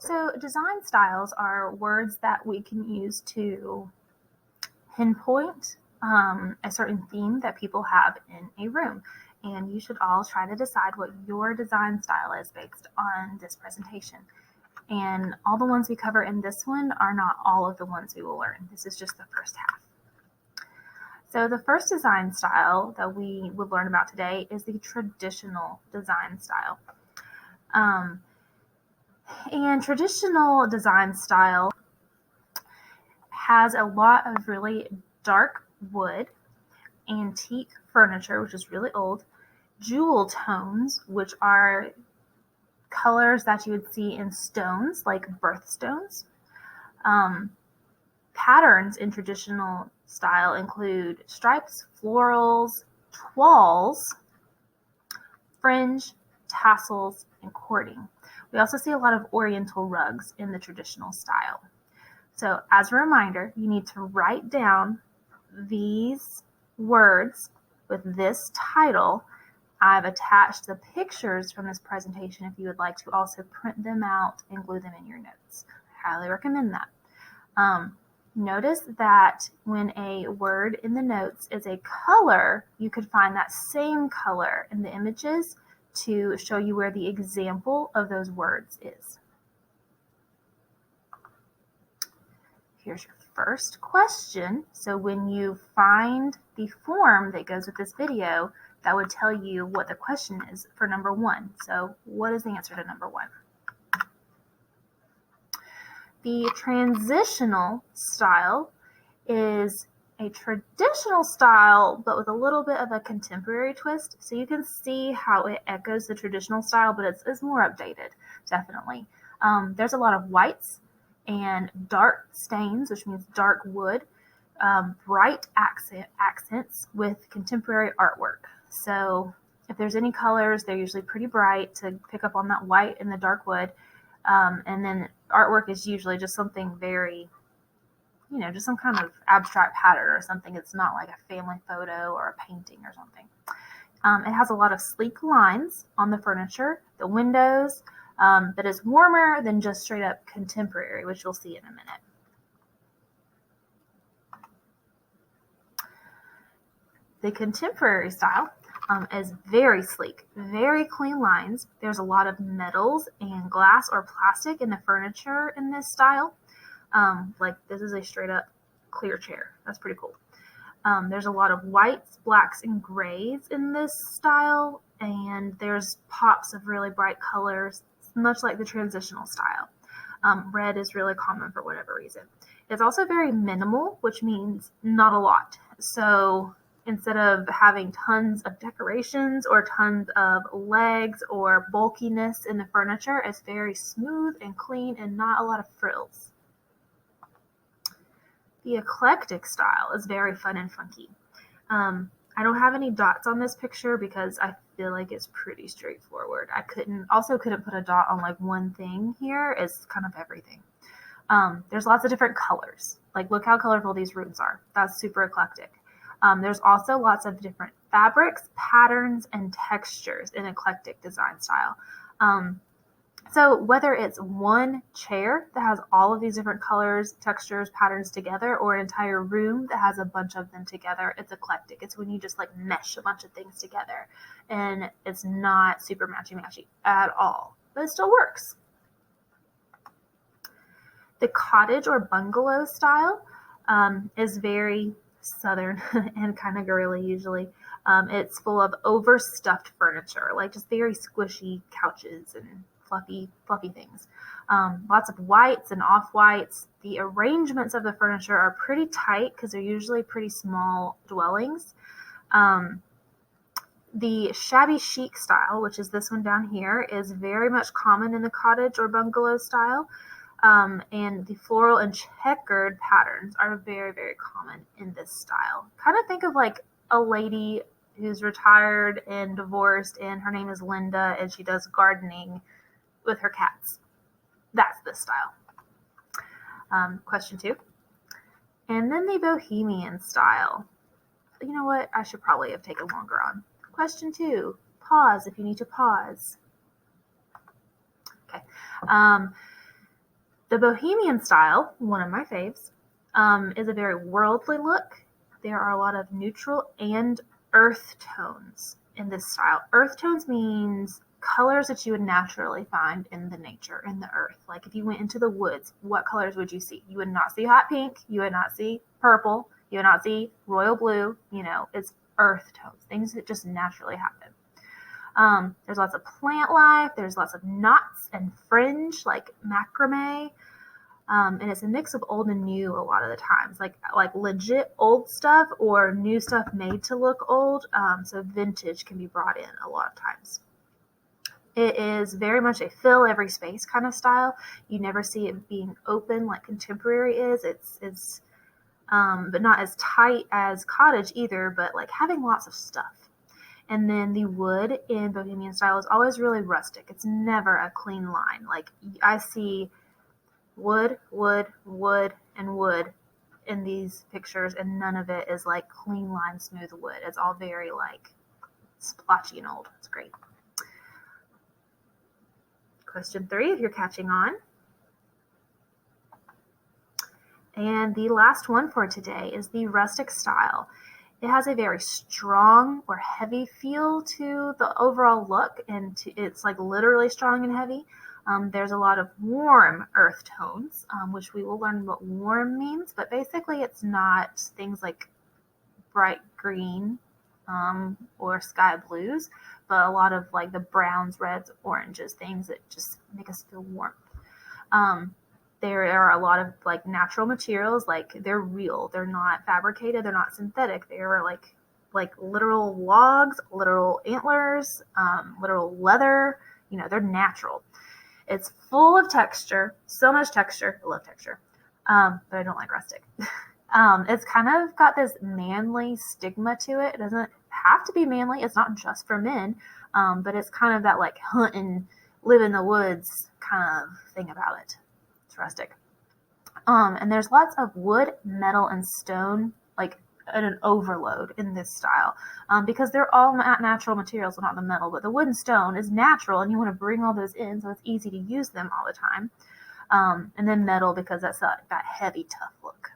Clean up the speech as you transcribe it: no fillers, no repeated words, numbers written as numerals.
So design styles are words that we can use to pinpoint a certain theme that people have in a room. And you should all try to decide what your design style is based on this presentation. And all the ones we cover in this one are not all of the ones we will learn. This is just the first half. So the first design style that we will learn about today is the traditional design style. And traditional design style has a lot of really dark wood, antique furniture, which is really old, jewel tones, which are colors that you would see in stones, like birthstones. Patterns in traditional style include stripes, florals, toiles, fringe, tassels, and cording. We also see a lot of oriental rugs in the traditional style. So as a reminder, you need to write down these words with this title. I've attached the pictures from this presentation if you would like to also print them out and glue them in your notes. I highly recommend that. Notice that when a word in the notes is a color, you could find that same color in the images to show you where the example of those words is. Here's your first question. So when you find the form that goes with this video, that would tell you what the question is for number 1. So what is the answer to number 1? The transitional style is a traditional style, but with a little bit of a contemporary twist. So you can see how it echoes the traditional style, but it's more updated, definitely. There's a lot of whites and dark stains, which means dark wood, bright accents with contemporary artwork. So if there's any colors, they're usually pretty bright to pick up on that white and the dark wood. And then artwork is usually just something very, just some kind of abstract pattern or something. It's not like a family photo or a painting or something. It has a lot of sleek lines on the furniture, the windows, but it's warmer than just straight up contemporary, which you'll see in a minute. The contemporary style is very sleek, very clean lines. There's a lot of metals and glass or plastic in the furniture in this style. Like this is a straight up clear chair. That's pretty cool. There's a lot of whites, blacks, and grays in this style, and there's pops of really bright colors, much like the transitional style. Red is really common for whatever reason. It's also very minimal, which means not a lot. So instead of having tons of decorations or tons of legs or bulkiness in the furniture, it's very smooth and clean and not a lot of frills. The eclectic style is very fun and funky. I don't have any dots on this picture because I feel like it's pretty straightforward. I couldn't put a dot on like one thing here. It's kind of everything. There's lots of different colors. Like look how colorful these rooms are. That's super eclectic. There's also lots of different fabrics, patterns, and textures in eclectic design style. So whether it's one chair that has all of these different colors, textures, patterns together, or an entire room that has a bunch of them together, it's eclectic. It's when you just like mesh a bunch of things together, and it's not super matchy-matchy at all, but it still works. The cottage or bungalow style is very Southern and kind of girly usually. It's full of overstuffed furniture, like just very squishy couches and fluffy things. Lots of whites and off-whites. The arrangements of the furniture are pretty tight because they're usually pretty small dwellings. The shabby chic style, which is this one down here, is very much common in the cottage or bungalow style. And the floral and checkered patterns are very, very common in this style. Kind of think of like a lady who's retired and divorced, and her name is Linda, and she does gardening with her cats. That's this style. Question 2. And then the bohemian style. You know what? I should probably have taken longer on. Question 2. Pause if you need to pause. Okay. The Bohemian style, one of my faves, is a very worldly look. There are a lot of neutral and earth tones in this style. Earth tones means colors that you would naturally find in the nature, in the earth. Like if you went into the woods, what colors would you see? You would not see hot pink. You would not see purple. You would not see royal blue. It's earth tones, things that just naturally happen. There's lots of plant life. There's lots of knots and fringe, like macrame. And it's a mix of old and new a lot of the times, like legit old stuff or new stuff made to look old. So vintage can be brought in a lot of times. It is very much a fill every space kind of style. You never see it being open like contemporary is. It's but not as tight as cottage either, but like having lots of stuff. And then the wood in Bohemian style is always really rustic. It's never a clean line. Like I see wood, wood, wood, and wood in these pictures, and none of it is like clean line, smooth wood. It's all very like splotchy and old. It's great. Question 3, if you're catching on. And the last one for today is the rustic style. It has a very strong or heavy feel to the overall look, and it's like literally strong and heavy. There's a lot of warm earth tones, which we will learn what warm means, but basically it's not things like bright green or sky blues, but a lot of like the browns, reds, oranges, things that just make us feel warm. There are a lot of like natural materials, like they're real, they're not fabricated, they're not synthetic, they are like literal logs, literal antlers, literal leather, they're natural. It's full of texture, so much texture. I love texture, but I don't like rustic. It's kind of got this manly stigma to it. It doesn't have to be manly. It's not just for men, but it's kind of that like hunt and live in the woods kind of thing about it. It's rustic. And there's lots of wood, metal, and stone, like an overload in this style, because they're all natural materials, well, not the metal, but the wood and stone is natural, and you want to bring all those in so it's easy to use them all the time. And then metal, because that's that heavy, tough look.